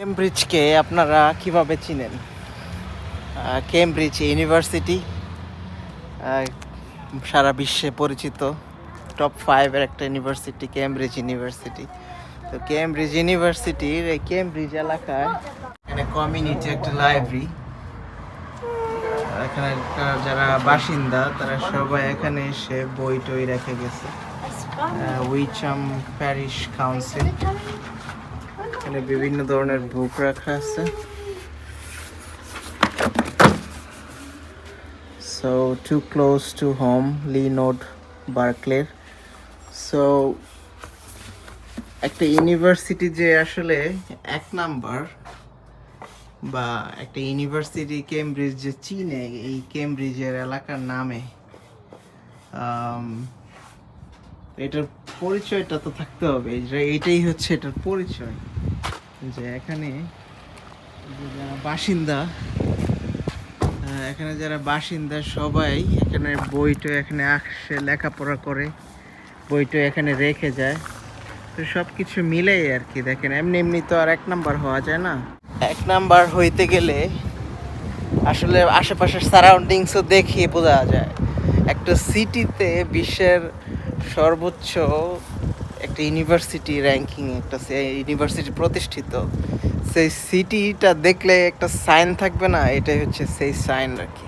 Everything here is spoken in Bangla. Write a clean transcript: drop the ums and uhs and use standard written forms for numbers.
কেমব্রিজকে আপনারা কিভাবে চিনেন? কেমব্রিজ ইউনিভার্সিটি সারা বিশ্বে পরিচিত টপ 5-এর একটা ইউনিভার্সিটি, কেমব্রিজ ইউনিভার্সিটি। তো কেমব্রিজ ইউনিভার্সিটির এই কেমব্রিজ এলাকায় এখানে কমিউনিটি একটা লাইব্রেরি, এখানে যারা বাসিন্দা তারা সবাই এখানে এসে বই টই রেখে গেছে। উইচাম প্যারিশ কাউন্সিল, এখানে বিভিন্ন ধরনের বুক রাখা আছে। So too close to home, Leonard বার্কলের। সো একটা ইউনিভার্সিটি যে আসলে এক নাম্বার, বা একটা ইউনিভার্সিটি কেমব্রিজ যে চিনে এই কেমব্রিজের এলাকার নামে, এটার পরিচয়টা তো থাকতে হবে। এইটাই হচ্ছে এটার পরিচয়, যে এখানে যারা বাসিন্দা, এখানে যারা বাসিন্দা সবাই এখানে বইটা এখানে আসে, লেখাপড়া করে, বইটা এখানে রেখে যায়। তো সব কিছু মিলেই আর কি। দেখেন, এমনি এমনি তো আর এক নাম্বার হওয়া যায় না। এক নাম্বার হইতে গেলে আসলে আশেপাশের সারাউন্ডিংসও দেখিয়ে বোঝা যায়। একটা সিটিতে বিশ্বের সর্বোচ্চ একটা ইউনিভার্সিটি র্যাঙ্কিং, একটা ইউনিভার্সিটি প্রতিষ্ঠিত, সেই সিটিটা দেখলে একটা সাইন থাকবে না? এটাই হচ্ছে সেই সাইন আর কি।